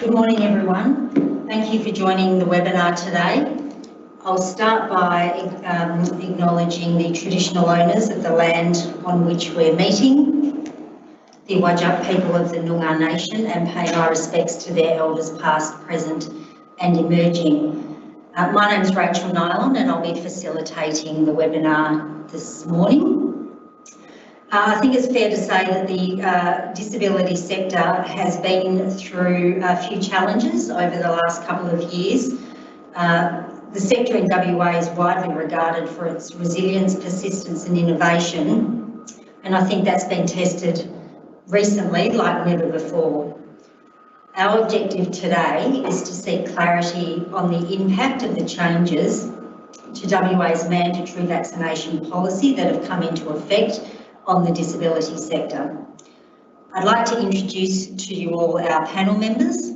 Good morning, everyone. Thank you for joining the webinar today. I'll start by acknowledging the traditional owners of the land on which we're meeting, the Whadjuk people of the Noongar Nation, and pay my respects to their elders past, present and emerging. My name is Rachel Nylon and I'll be facilitating the webinar this morning. I think it's fair to say that the disability sector has been through a few challenges over the last couple of years. The sector in WA is widely regarded for its resilience, persistence and innovation, and I think that's been tested recently like never before. Our objective today is to seek clarity on the impact of the changes to WA's mandatory vaccination policy that have come into effect on the disability sector. I'd like to introduce to you all our panel members.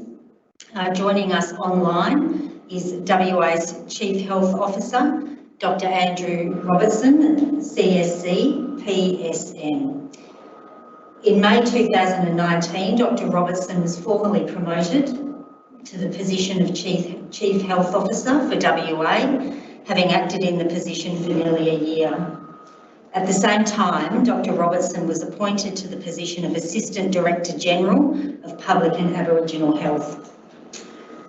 Joining us online is WA's Chief Health Officer, Dr. Andrew Robertson, CSC, PSN. In May 2019, Dr. Robertson was formally promoted to the position of Chief Health Officer for WA, having acted in the position for nearly a year. At the same time, Dr. Robertson was appointed to the position of Assistant Director General of Public and Aboriginal Health.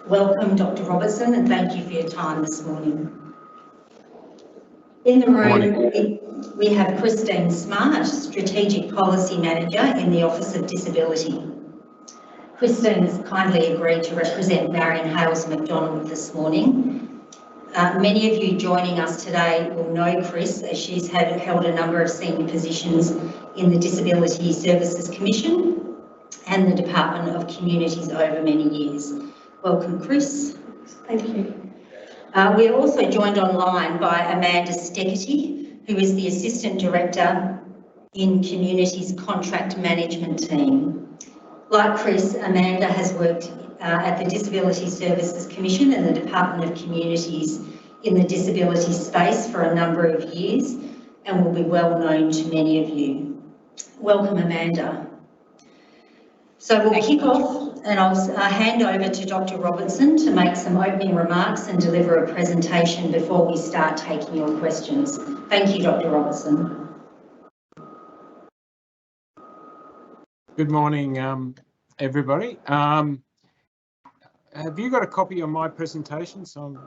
Welcome, Dr. Robertson, and thank you for your time this morning. In the room, we have Christine Smart, Strategic Policy Manager in the Office of Disability. Christine has kindly agreed to represent Marion Hales McDonald this morning. Many of you joining us today will know Chris, as she's held a number of senior positions in the Disability Services Commission and the Department of Communities over many years. Welcome, Chris. Thank you. We are also joined online by Amanda Steckety, who is the Assistant Director in Communities Contract Management Team. Like Chris, Amanda has worked at the Disability Services Commission and the Department of Communities in the disability space for a number of years and will be well known to many of you. Welcome, Amanda. So we'll kick off and I'll hand over to Dr. Robertson to make some opening remarks and deliver a presentation before we start taking your questions. Thank you, Dr. Robertson. Good morning, everybody. Have you got a copy of my presentation? So I'm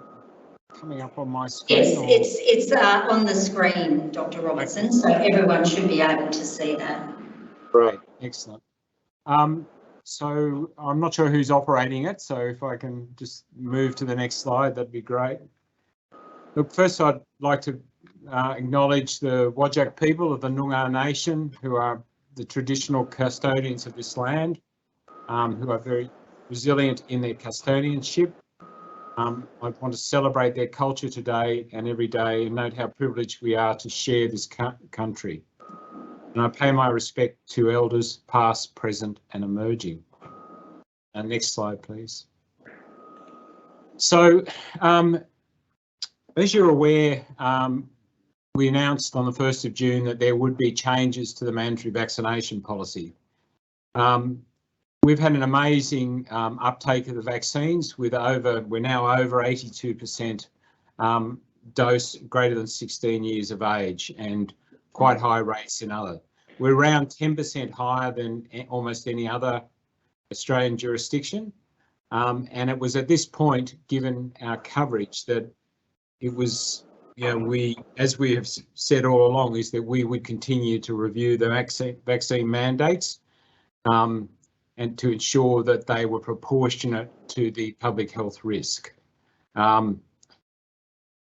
coming up on my screen. Yes, it's on the screen, Dr. Robertson, so everyone should be able to see that. Great, excellent. So I'm not sure who's operating it, so if I can just move to the next slide, that'd be great. Look, first I'd like to acknowledge the Whadjuk people of the Noongar Nation, who are the traditional custodians of this land, who are very resilient in their custodianship. I want to celebrate their culture today and every day and note how privileged we are to share this country. And I pay my respect to elders past, present and emerging. Next slide, please. So, as you're aware, we announced on the 1st of June that there would be changes to the mandatory vaccination policy. We've had an amazing uptake of the vaccines with we're now over 82% dose greater than 16 years of age and quite high rates in other. We're around 10% higher than almost any other Australian jurisdiction. And it was at this point, given our coverage, that it was, as we have said all along, is that we would continue to review the vaccine mandates and to ensure that they were proportionate to the public health risk. Now,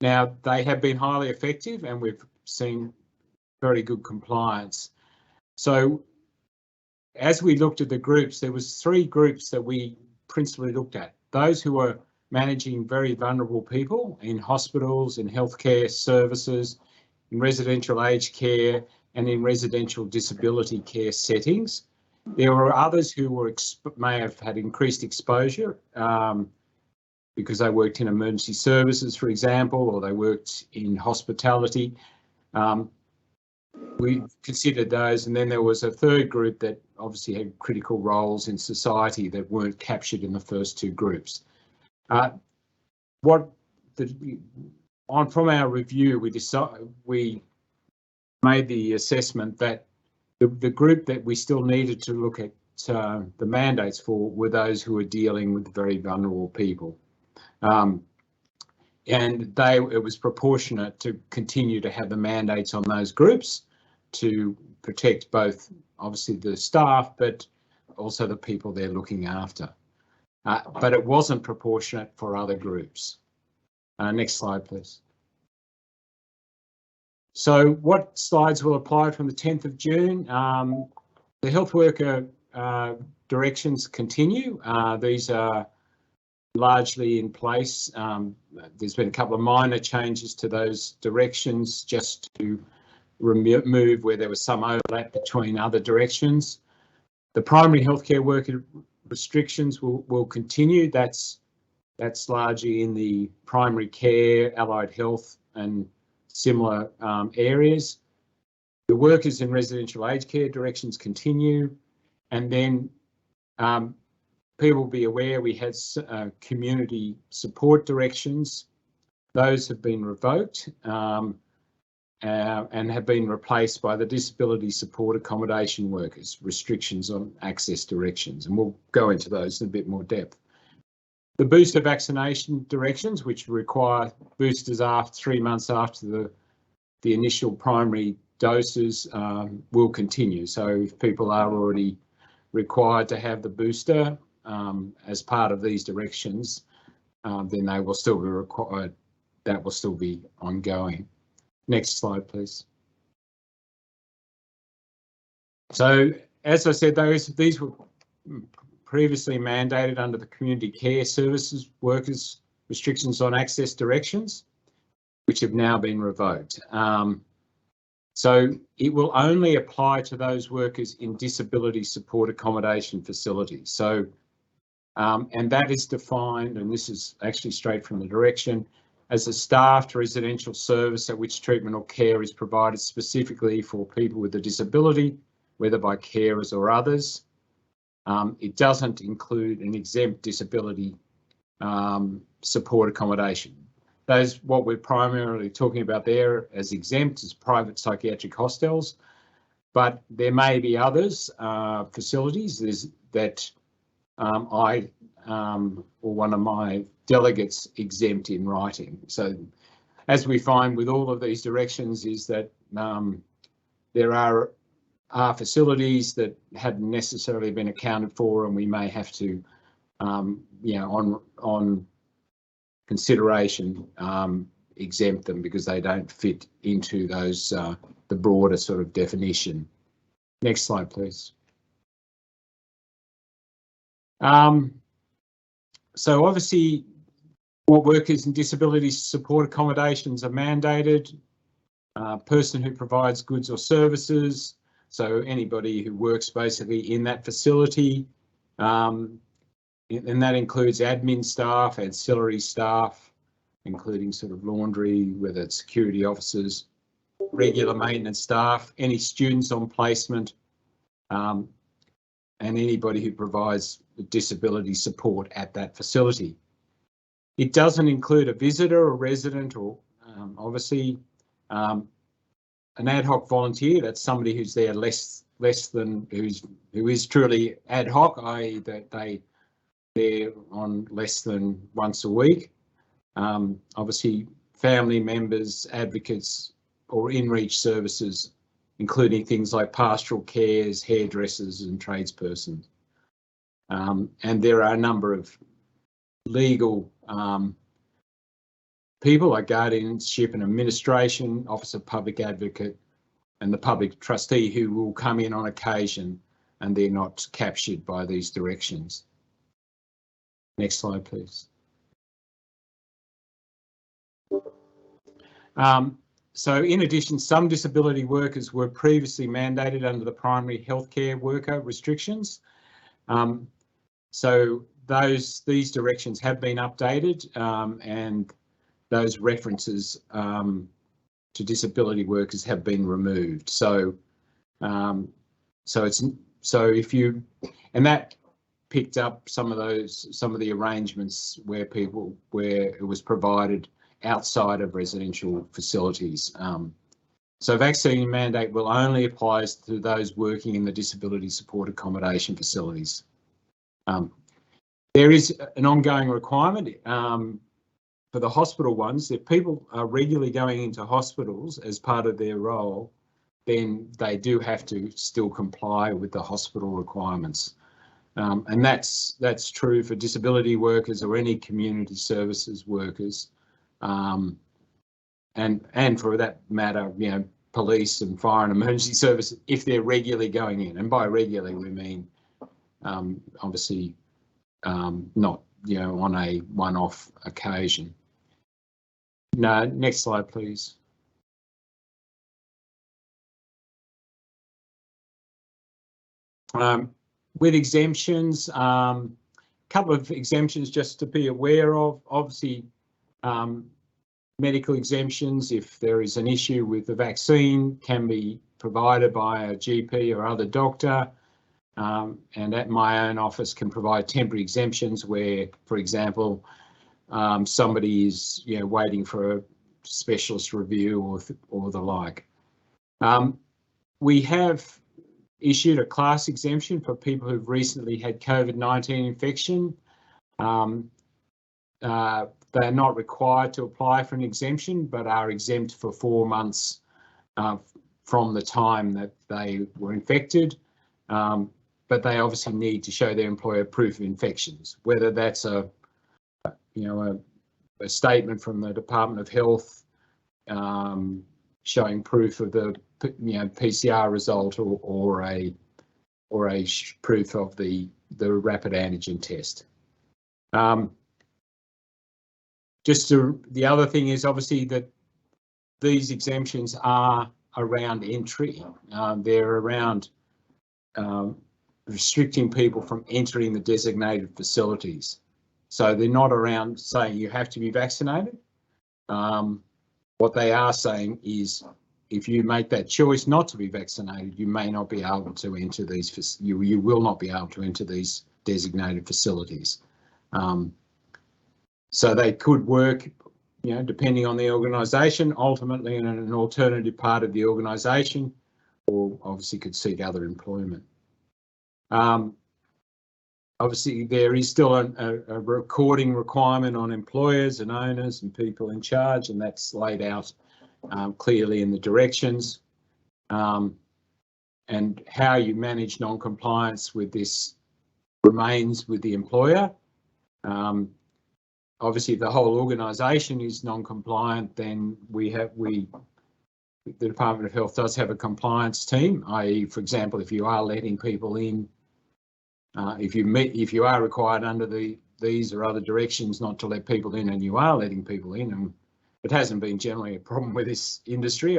they have been highly effective and we've seen very good compliance. So as we looked at the groups, there was 3 groups that we principally looked at. Those who were managing very vulnerable people in hospitals, in healthcare services, in residential aged care and in residential disability care settings. There were others who may have had increased exposure because they worked in emergency services, for example, or they worked in hospitality. We considered those, and then there was a third group that obviously had critical roles in society that weren't captured in the first two groups. From our review, we made the assessment that the group that we still needed to look at the mandates for were those who were dealing with very vulnerable people. And it was proportionate to continue to have the mandates on those groups to protect both, obviously, the staff, but also the people they're looking after. But it wasn't proportionate for other groups. Next slide, please. So what slides will apply from the 10th of June? The health worker directions continue. These are largely in place. There's been a couple of minor changes to those directions just to remove where there was some overlap between other directions. The primary healthcare worker restrictions will continue. That's largely in the primary care, allied health and similar areas. The workers in residential aged care directions continue, and then people will be aware we had community support directions. Those have been revoked and have been replaced by the disability support accommodation workers, restrictions on access directions, and we'll go into those in a bit more depth. The booster vaccination directions, which require boosters after 3 months after the initial primary doses, will continue. So if people are already required to have the booster as part of these directions, then they will still be required. That will still be ongoing. Next slide, please. So as I said, these were previously mandated under the community care services workers restrictions on access directions, which have now been revoked. So it will only apply to those workers in disability support accommodation facilities. So, and that is defined, and this is actually straight from the direction, as a staffed residential service at which treatment or care is provided specifically for people with a disability, whether by carers or others. It doesn't include an exempt disability support accommodation. Those, what we're primarily talking about there as exempt is private psychiatric hostels, but there may be others facilities that I or one of my delegates exempt in writing. So as we find with all of these directions is that there are facilities that hadn't necessarily been accounted for, and we may have to, you know, on consideration, exempt them because they don't fit into those the broader sort of definition. Next slide, please. So obviously, what workers in disability support accommodations are mandated. Person who provides goods or services, so anybody who works basically in that facility, and that includes admin staff, ancillary staff, including sort of laundry, whether it's security officers, regular maintenance staff, any students on placement, and anybody who provides disability support at that facility. It doesn't include a visitor or resident or obviously an ad hoc volunteer. That's somebody who's there less than who is truly ad hoc, i.e. that they're on less than once a week. Obviously, family members, advocates, or in-reach services, including things like pastoral cares, hairdressers, and tradespersons. And there are a number of legal people like guardianship and administration, Office of Public Advocate, and the public trustee who will come in on occasion, and they're not captured by these directions. Next slide, please. So in addition, some disability workers were previously mandated under the primary healthcare worker restrictions. So these directions have been updated, and those references to disability workers have been removed. So So and that picked up some of the arrangements where it was provided outside of residential facilities. So vaccine mandate will only apply to those working in the disability support accommodation facilities. There is an ongoing requirement for the hospital ones. If people are regularly going into hospitals as part of their role, then they do have to still comply with the hospital requirements. And that's true for disability workers or any community services workers. And for that matter, police and fire and emergency services, if they're regularly going in. And by regularly, we mean obviously not, on a one-off occasion. No, next slide, please. With exemptions, couple of exemptions just to be aware of. Obviously, medical exemptions, if there is an issue with the vaccine, can be provided by a GP or other doctor. And at my own office can provide temporary exemptions where, for example, somebody is waiting for a specialist review or the like. We have issued a class exemption for people who've recently had COVID-19 infection. They're not required to apply for an exemption, but are exempt for 4 months from the time that they were infected. But they obviously need to show their employer proof of infections, whether that's a statement from the Department of Health showing proof of the PCR result or a proof of the rapid antigen test. The other thing is obviously that these exemptions are around entry. They're around restricting people from entering the designated facilities. So they're not around saying you have to be vaccinated. What they are saying is if you make that choice not to be vaccinated, you may not be able to enter these, you will not be able to enter these designated facilities. So they could work, depending on the organisation, ultimately in an alternative part of the organisation, or obviously could seek other employment. Obviously, there is still a recording requirement on employers and owners and people in charge, and that's laid out clearly in the directions. And how you manage non-compliance with this remains with the employer. Obviously, if the whole organisation is non-compliant, then the Department of Health does have a compliance team, i.e., for example, if you are letting people in, if you are required under these or other directions not to let people in, and you are letting people in, and it hasn't been generally a problem with this industry.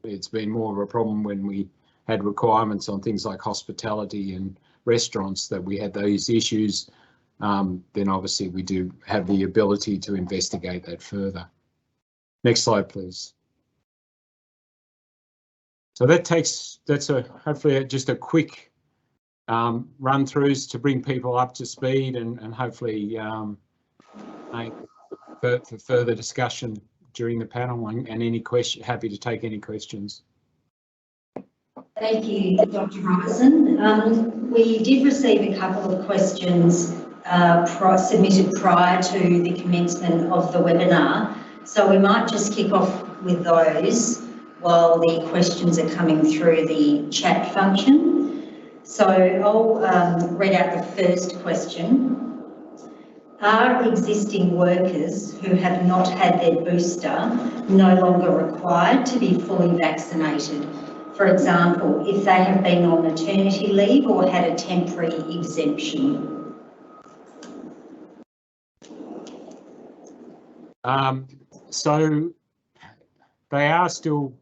It's been more of a problem when we had requirements on things like hospitality and restaurants that we had those issues. Then obviously we do have the ability to investigate that further. Next slide, please. So that's hopefully just a quick run throughs to bring people up to speed and hopefully for further discussion during the panel and happy to take any questions. Thank you, Dr. Robertson. We did receive a couple of questions submitted prior to the commencement of the webinar, so we might just kick off with those while the questions are coming through the chat function. So I'll read out the first question. Are existing workers who have not had their booster no longer required to be fully vaccinated? For example, if they have been on maternity leave or had a temporary exemption? So they are still,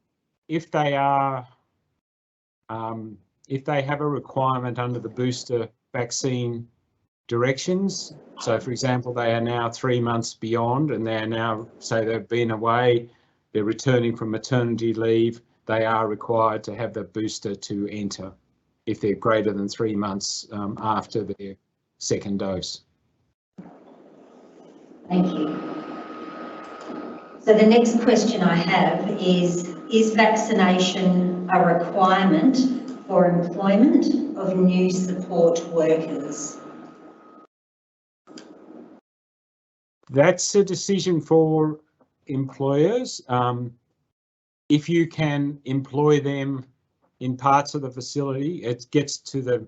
if they have a requirement under the booster vaccine directions, so for example, they are now 3 months beyond and they're now, say they've been away, they're returning from maternity leave, they are required to have the booster to enter if they're greater than 3 months after their second dose. Thank you. So the next question I have is vaccination a requirement for employment of new support workers? That's a decision for employers. If you can employ them in parts of the facility, it gets to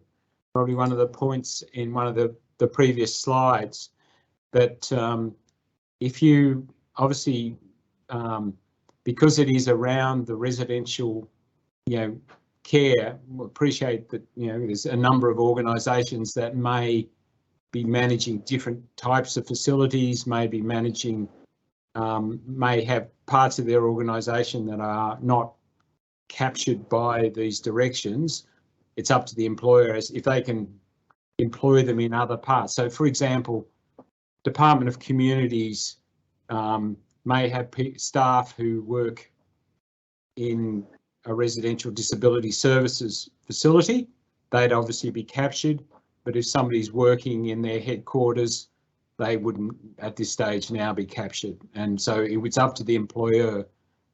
probably one of the points in one of the previous slides that if you obviously, because it is around the residential, care, we appreciate that, there's a number of organisations that may be managing different types of facilities, may be managing, may have parts of their organisation that are not captured by these directions. It's up to the employer as if they can employ them in other parts. So, for example, Department of Communities may have staff who work in a residential disability services facility. They'd obviously be captured, but if somebody's working in their headquarters, they wouldn't at this stage now be captured. And so it's up to the employer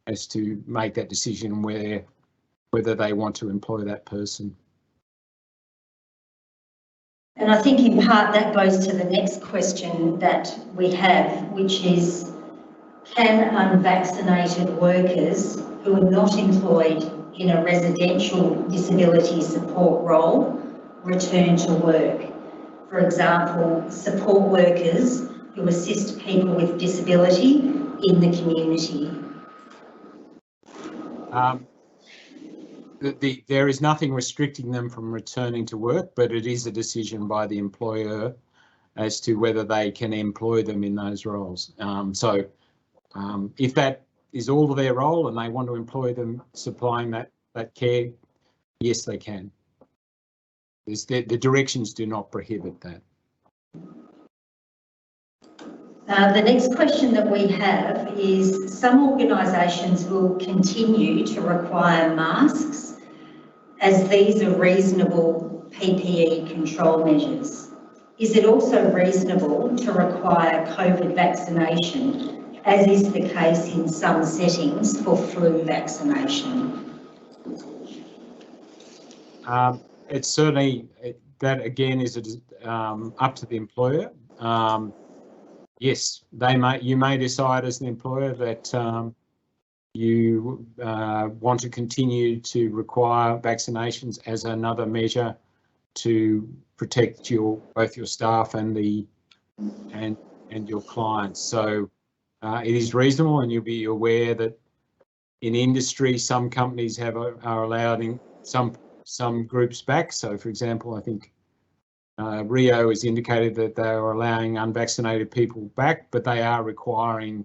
as to make that decision whether they want to employ that person. And I think in part that goes to the next question that we have, which is, can unvaccinated workers who are not employed in a residential disability support role return to work? For example, support workers who assist people with disability in the community. There is nothing restricting them from returning to work, but it is a decision by the employer as to whether they can employ them in those roles. If that is all of their role and they want to employ them supplying that care, yes, they can. The directions do not prohibit that. The next question that we have is, some organisations will continue to require masks as these are reasonable PPE control measures. Is it also reasonable to require COVID vaccination, as is the case in some settings for flu vaccination? It's certainly, that again is up to the employer. Yes, you may decide as an employer that you want to continue to require vaccinations as another measure to protect both your staff and your clients. So it is reasonable, and you'll be aware that in industry some companies are allowing some groups back. So, for example, I think Rio has indicated that they are allowing unvaccinated people back, but they are requiring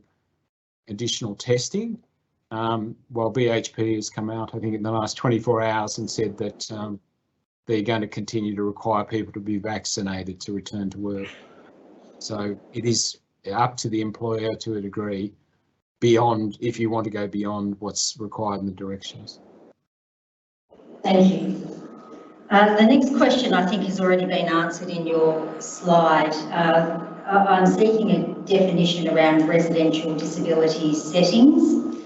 additional testing. While BHP has come out, I think, in the last 24 hours and said that they're going to continue to require people to be vaccinated to return to work. So it is up to the employer to a degree, if you want to go beyond what's required in the directions. Thank you. The next question I think has already been answered in your slide. I'm seeking a definition around residential disability settings,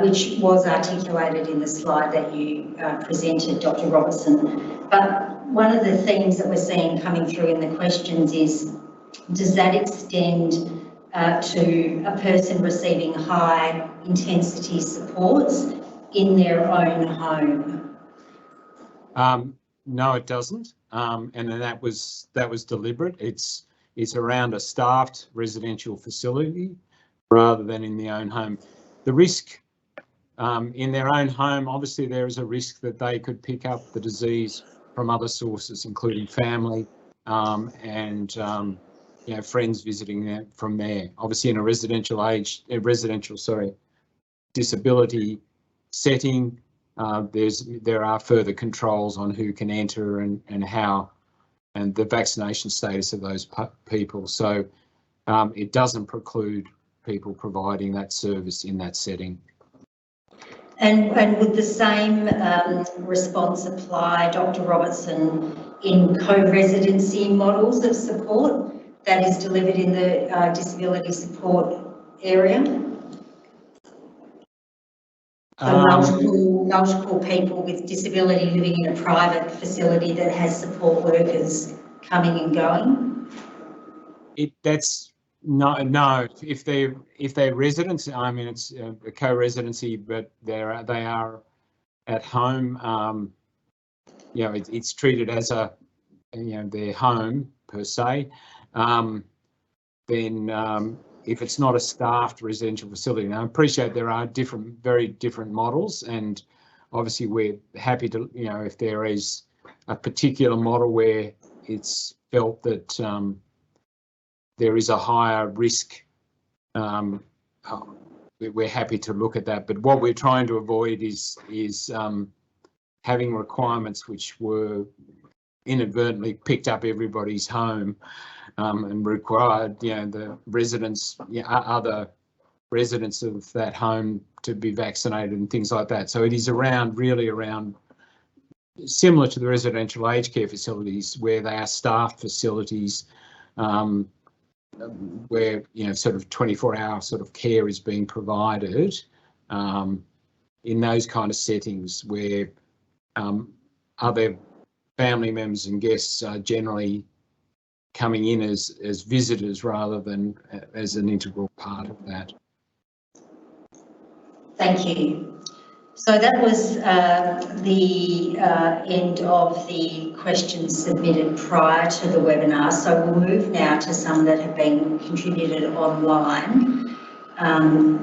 which was articulated in the slide that you presented, Dr. Robertson. But one of the themes that we're seeing coming through in the questions is, does that extend to a person receiving high intensity supports in their own home? No, it doesn't, and that was deliberate. It's around a staffed residential facility rather than in their own home. The risk in their own home, obviously, there is a risk that they could pick up the disease from other sources, including family and friends visiting them from there. Obviously, in a residential disability setting. There are further controls on who can enter and how, and the vaccination status of those people. So it doesn't preclude people providing that service in that setting. And would the same response apply, Dr. Robertson, in co-residency models of support that is delivered in the disability support area? So multiple people with disability living in a private facility that has support workers coming and going? That's no. If they're residents, I mean it's a co-residency, but they are at home. You know, it's treated as a their home per se. Then if it's not a staffed residential facility, now I appreciate there are very different models, and obviously we're happy to if there is a particular model where it's felt that there is a higher risk, we're happy to look at that. But what we're trying to avoid is having requirements which were inadvertently picked up everybody's home and required the residents, other residents of that home to be vaccinated and things like that. So it is really around similar to the residential aged care facilities where they are staffed facilities, where sort of 24-hour sort of care is being provided in those kind of settings where other family members and guests are generally coming in as visitors rather than as an integral part of that. Thank you. So that was the end of the questions submitted prior to the webinar. So we'll move now to some that have been contributed online.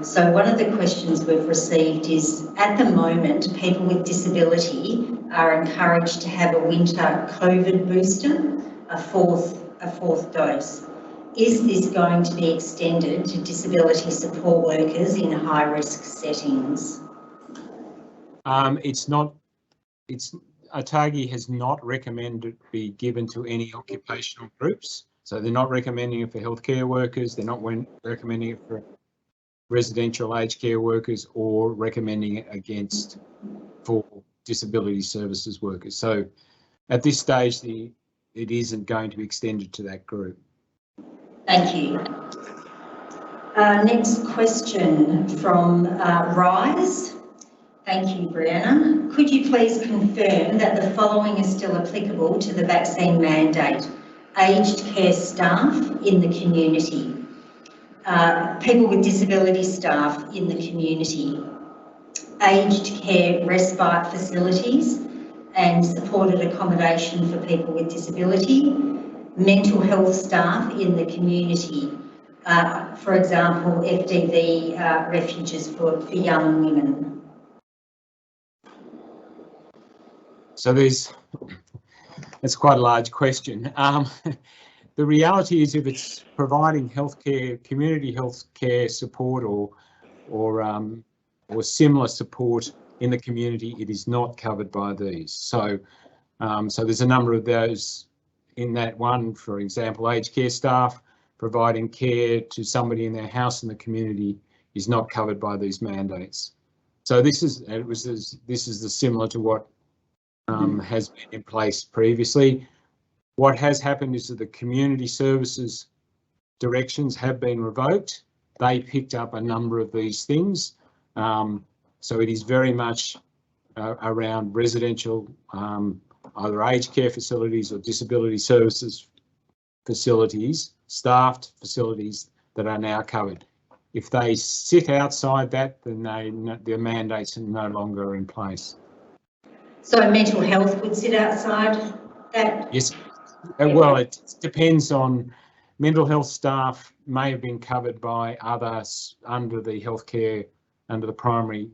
So one of the questions we've received is, at the moment, people with disability are encouraged to have a winter COVID booster, a fourth dose. Is this going to be extended to disability support workers in high-risk settings? It's not. ATAGI has not recommended it be given to any occupational groups. So they're not recommending it for healthcare workers. They're not recommending it for residential aged care workers, or recommending it for disability services workers. So at this stage, it isn't going to be extended to that group. Thank you. Next question from Rise. Thank you, Brianna. Could you please confirm that the following is still applicable to the vaccine mandate? Aged care staff in the community, people with disability staff in the community, aged care respite facilities and supported accommodation for people with disability, mental health staff in the community, for example, FDV refuges for young women. So it's quite a large question. The reality is, if it's providing healthcare, community healthcare support or similar support in the community, it is not covered by these. So there's a number of those in that one. For example, aged care staff providing care to somebody in their house in the community is not covered by these mandates. So this is similar to what has been in place previously. What has happened is that the community services directions have been revoked. They picked up a number of these things. So it is very much around residential, either aged care facilities or disability services facilities, staffed facilities that are now covered. If they sit outside that, then the mandates are no longer in place. So mental health would sit outside that? Yes. Well, it depends on, mental health staff may have been covered by others under the healthcare, under the primary.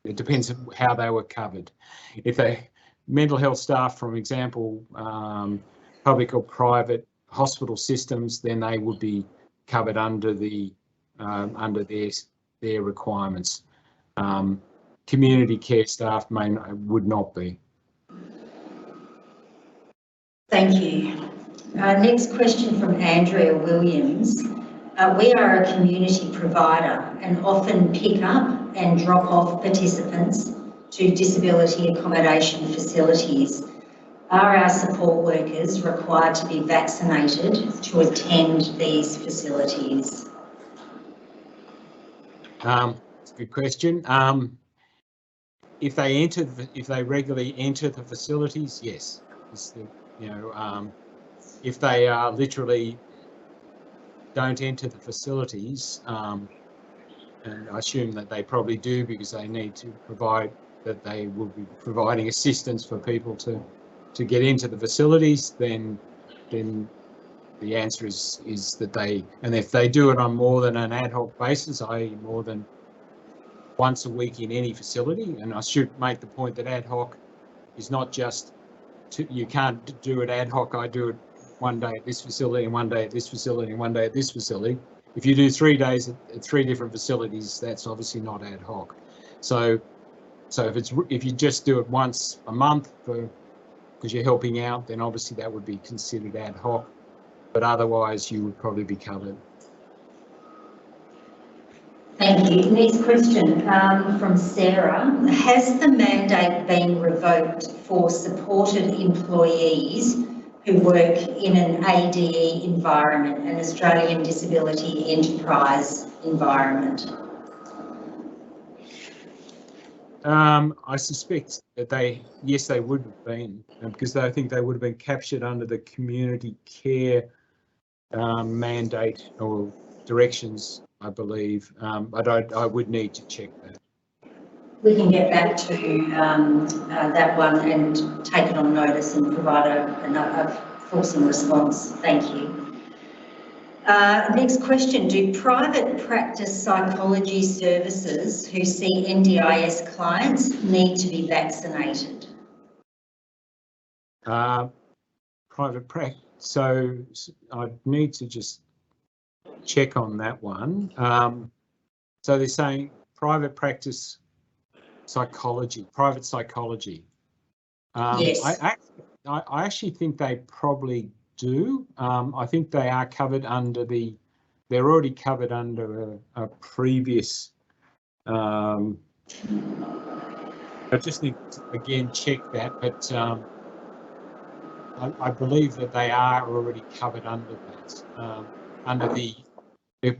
It depends on how they were covered. If they mental health staff, for example, public or private hospital systems, then they would be covered under the under their requirements. Community care staff would not be. Thank you. Next question from Andrea Williams. We are a community provider and often pick up and drop-off participants to disability accommodation facilities. Are our support workers required to be vaccinated to attend these facilities? It's a good question. If they regularly enter the facilities, yes. If they literally don't enter the facilities, and I assume that they probably do because they need to provide, that they will be providing assistance for people to get into the facilities, then the answer is that they, and if they do it on more than an ad hoc basis, i.e. more than once a week in any facility, and I should make the point that ad hoc is not just, you can't do it ad hoc, I do it one day at this facility and one day at this facility and one day at this facility. If you do 3 days at 3 different facilities, that's obviously not ad hoc. So if you just do it once a month because you're helping out, then obviously that would be considered ad hoc, but otherwise you would probably be covered. Thank you. Next question from Sarah. Has the mandate been revoked for supported employees who work in an ADE environment, an Australian Disability Enterprise environment? I suspect that yes, they would have been, because I think they would have been captured under the community care mandate or directions, I believe, but I would need to check that. We can get back to that one and take it on notice and provide a fulsome response. Thank you. Next question. Do private practice psychology services who see NDIS clients need to be vaccinated? Private practice, so I need to just check on that one. So they're saying private practice psychology, private psychology. Yes. I actually think they probably do. I think they are covered under they're already covered under a previous, I just need to again check that, but I believe that they are already covered under that, under the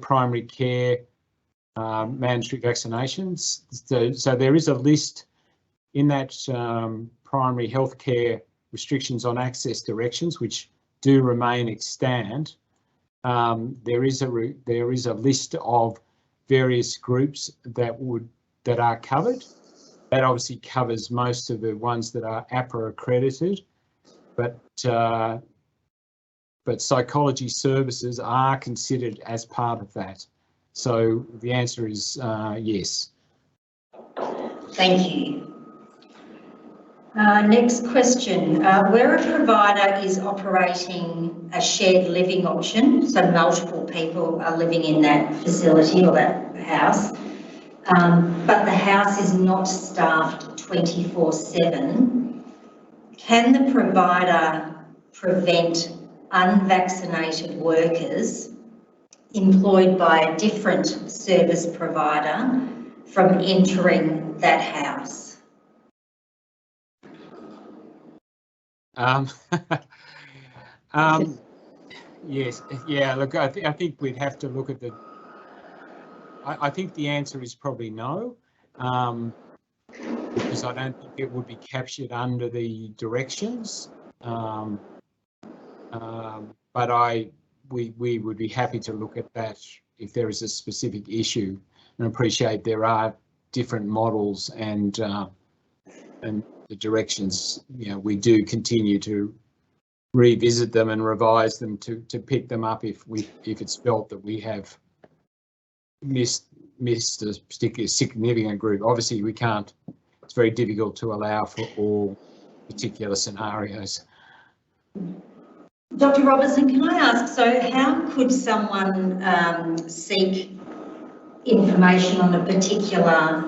primary care mandatory vaccinations. So there is a list in that primary healthcare restrictions on access directions, which do remain extant. There is a list of various groups that are covered. That obviously covers most of the ones that are APRA accredited, but psychology services are considered as part of that. So the answer is yes. Thank you. Next question. Where a provider is operating a shared living option, so multiple people are living in that facility or that house, but the house is not staffed 24/7, can the provider prevent unvaccinated workers employed by a different service provider from entering that house? Yes, yeah, look, I think we'd have to look at I think the answer is probably no, because I don't think it would be captured under the directions, but we would be happy to look at that if there is a specific issue, and appreciate there are different models and the directions. We do continue to revisit them and revise them to pick them up if it's felt that we have missed a particularly significant group. Obviously we can't, it's very difficult to allow for all particular scenarios. Dr. Robertson, can I ask, so how could someone seek information on a particular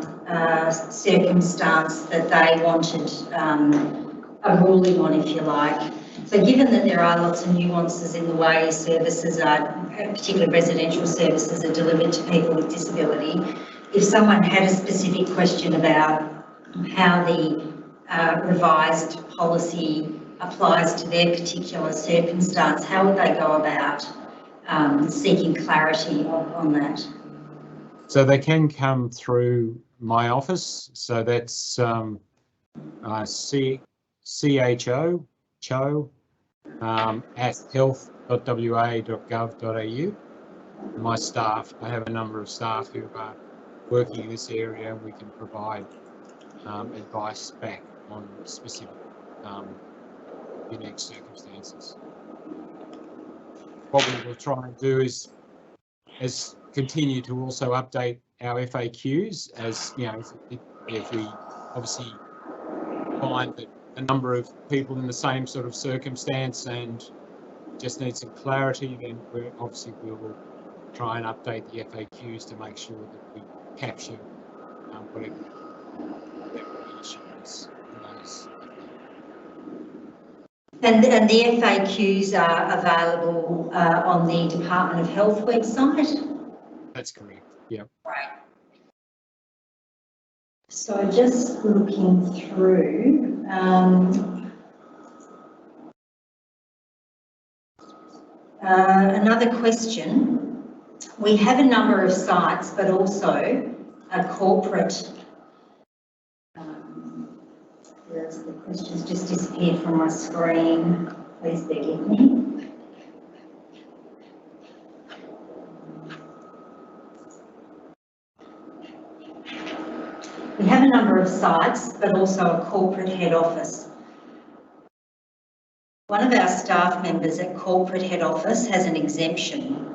circumstance that they wanted a ruling on, if you like? So given that there are lots of nuances in the way services are, particularly residential services, are delivered to people with disability, if someone had a specific question about how the revised policy applies to their particular circumstance, how would they go about seeking clarity on that? So they can come through my office. So that's cho at health.wa.gov.au. My staff, I have a number of staff who are working in this area. We can provide advice back on specific unique circumstances. What we will try and do is continue to also update our FAQs as, you know, if we obviously find that a number of people in the same sort of circumstance and just need some clarity, then we will try and update the FAQs to make sure that we capture whatever the issue is in those. And the FAQs are available on the Department of Health website? That's correct, yeah. Right. So just looking through, another question. We have a number of sites, but also a corporate, the question's just disappeared from my screen. Please forgive me. We have a number of sites, but also a corporate head office. One of our staff members at corporate head office has an exemption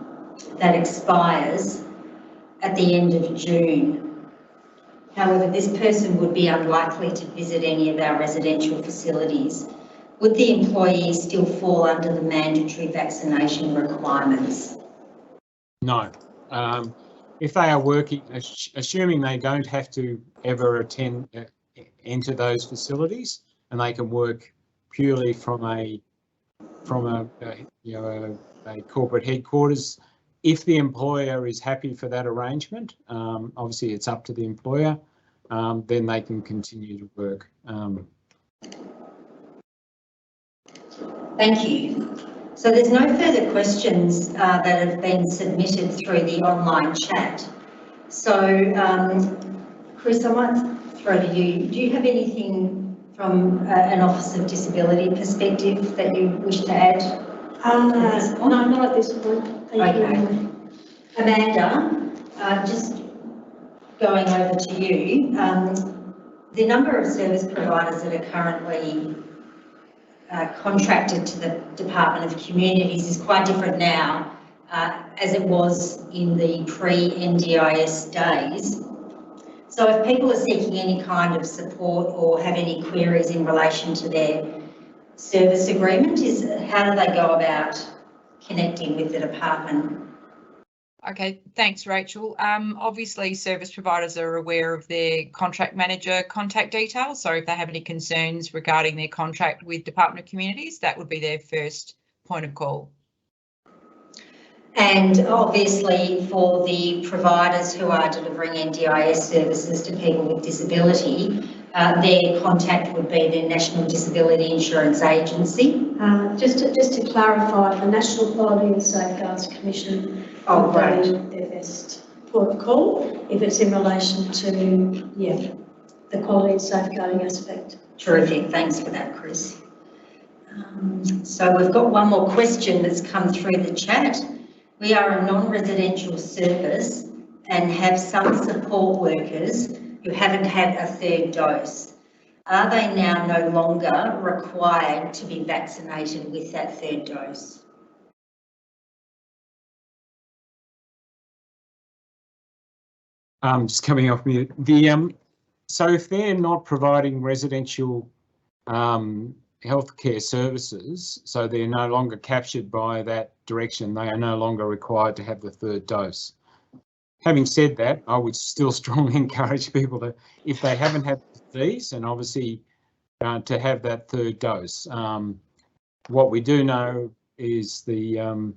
that expires at the end of June. However, this person would be unlikely to visit any of our residential facilities. Would the employee still fall under the mandatory vaccination requirements? No. If they are working, assuming they don't have to ever enter those facilities, and they can work purely from a corporate headquarters, if the employer is happy for that arrangement, obviously it's up to the employer, then they can continue to work. Thank you. So there's no further questions that have been submitted through the online chat. So, Chris, I might throw to you. Do you have anything from an Office of Disability perspective that you wish to add? No, not at this point. Thank you. Amanda, just going over to you, the number of service providers that are currently contracted to the Department of Communities is quite different now as it was in the pre-NDIS days. So if people are seeking any kind of support or have any queries in relation to their service agreement, how do they go about connecting with the department? Okay, thanks, Rachel. Obviously, service providers are aware of their contract manager contact details. So if they have any concerns regarding their contract with Department of Communities, that would be their first point of call. And obviously for the providers who are delivering NDIS services to people with disability, their contact would be the National Disability Insurance Agency. Just to clarify, the National Quality and Safeguards Commission would be their best port of call if it's in relation to the quality and safeguarding aspect. Terrific, thanks for that, Chris. So we've got one more question that's come through the chat. We are a non-residential service and have some support workers who haven't had a third dose. Are they now no longer required to be vaccinated with that third dose? Just coming off mute. So if they're not providing residential healthcare services, so they're no longer captured by that direction, they are no longer required to have the third dose. Having said that, I would still strongly encourage people to, if they haven't had the disease, and obviously to have that third dose. What we do know is there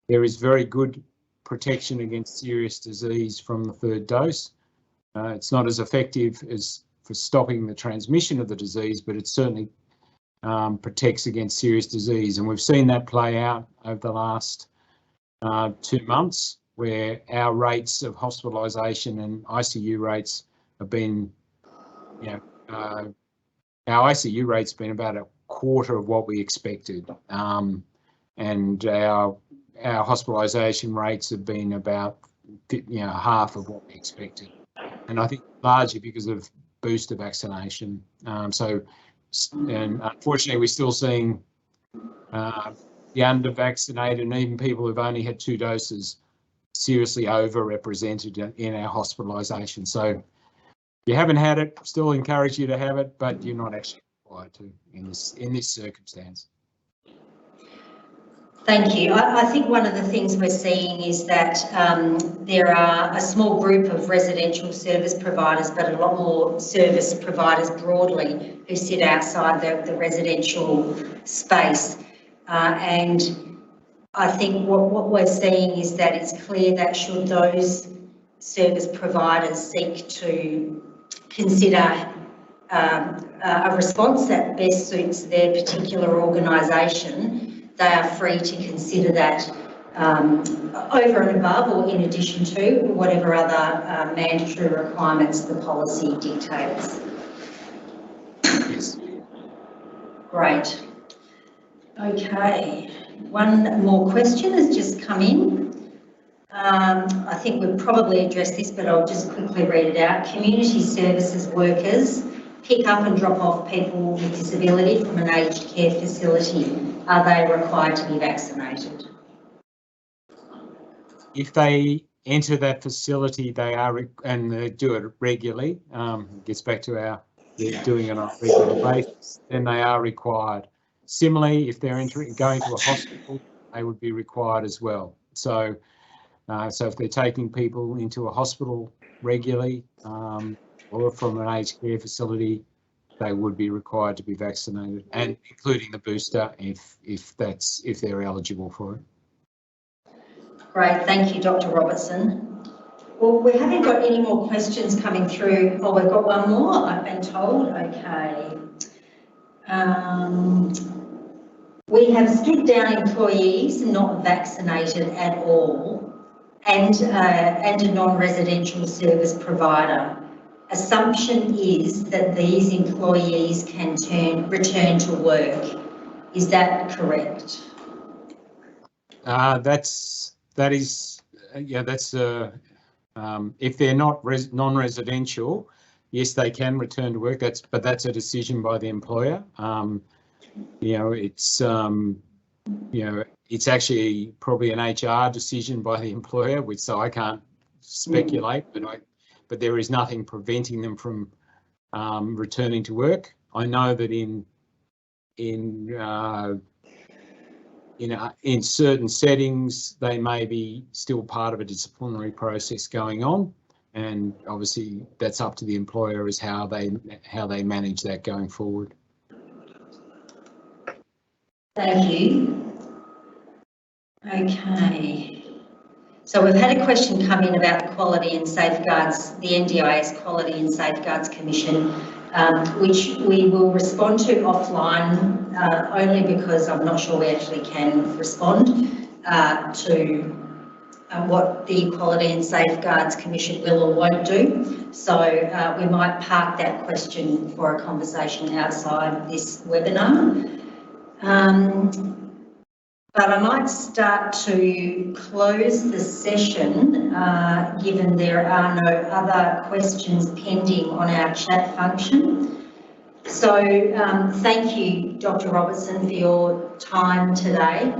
is very good protection against serious disease from the third dose. It's not as effective as for stopping the transmission of the disease, but it certainly protects against serious disease. And we've seen that play out over the last 2 months, where our rates of hospitalisation and ICU rates have been, our ICU rate's been about a quarter of what we expected, and our hospitalisation rates have been about half of what we expected, and I think largely because of booster vaccination. And unfortunately, we're still seeing the under-vaccinated and even people who've only had 2 doses seriously overrepresented in our hospitalisation. So if you haven't had it, still encourage you to have it, but you're not actually required to in this circumstance. Thank you. I think one of the things we're seeing is that there are a small group of residential service providers, but a lot more service providers broadly who sit outside the residential space. And I think what we're seeing is that it's clear that should those service providers seek to consider a response that best suits their particular organisation, they are free to consider that over and above or in addition to whatever other mandatory requirements the policy dictates. Yes. Great. Okay, one more question has just come in. I think we've probably addressed this, but I'll just quickly read it out. Community services workers pick up and drop off people with disability from an aged care facility. Are they required to be vaccinated? If they enter that facility, they are, and they do it regularly, gets back to our doing it on a regular basis, then they are required. Similarly, if they're going to a hospital, they would be required as well. So if they're taking people into a hospital regularly or from an aged care facility, they would be required to be vaccinated, and including the booster if they're eligible for it. Great, thank you, Dr. Robertson. Well, we haven't got any more questions coming through. Oh, we've got one more, I've been told. Okay. We have stood down employees not vaccinated at all and a non-residential service provider. Assumption is that these employees can return to work. Is that correct? If they're not non-residential, yes, they can return to work. But that's a decision by the employer. It's actually probably an HR decision by the employer, so I can't speculate, but there is nothing preventing them from returning to work. I know that in certain settings, they may be still part of a disciplinary process going on, and obviously that's up to the employer as how they manage that going forward. Thank you. Okay. So we've had a question come in about the Quality and Safeguards, the NDIS Quality and Safeguards Commission, which we will respond to offline only because I'm not sure we actually can respond to what the Quality and Safeguards Commission will or won't do. So we might park that question for a conversation outside this webinar. But I might start to close the session, given there are no other questions pending on our chat function. So thank you, Dr. Robertson, for your time today.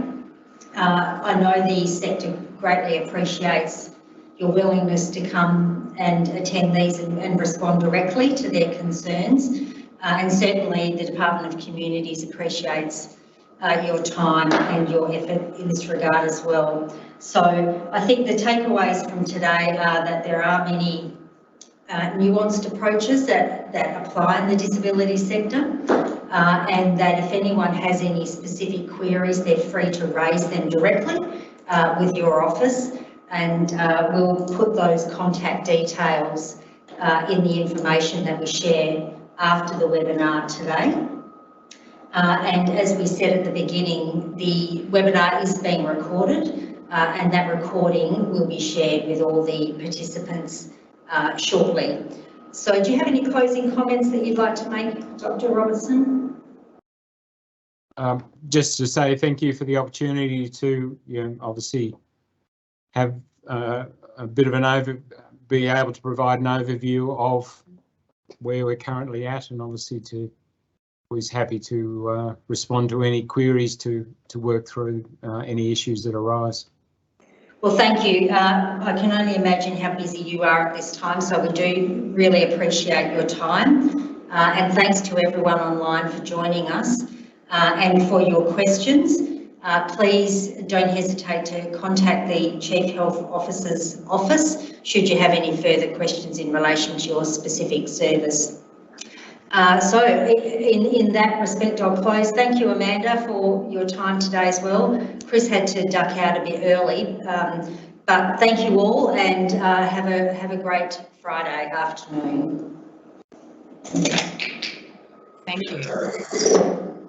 I know the sector greatly appreciates your willingness to come and attend these and respond directly to their concerns. And certainly the Department of Communities appreciates your time and your effort in this regard as well. So I think the takeaways from today are that there are many nuanced approaches that apply in the disability sector, and that if anyone has any specific queries, they're free to raise them directly with your office, and we'll put those contact details in the information that we share after the webinar today. And as we said at the beginning, the webinar is being recorded and that recording will be shared with all the participants shortly. So do you have any closing comments that you'd like to make, Dr. Robertson? Just to say thank you for the opportunity to, obviously have a bit of an be able to provide an overview of where we're currently at, and obviously always happy to respond to any queries to work through any issues that arise. Well, thank you. I can only imagine how busy you are at this time, so we do really appreciate your time. And thanks to everyone online for joining us and for your questions. Please don't hesitate to contact the Chief Health Officer's office should you have any further questions in relation to your specific service. So in that respect, I'll close. Thank you, Amanda, for your time today as well. Chris had to duck out a bit early, but thank you all, and have a great Friday afternoon. Thank you.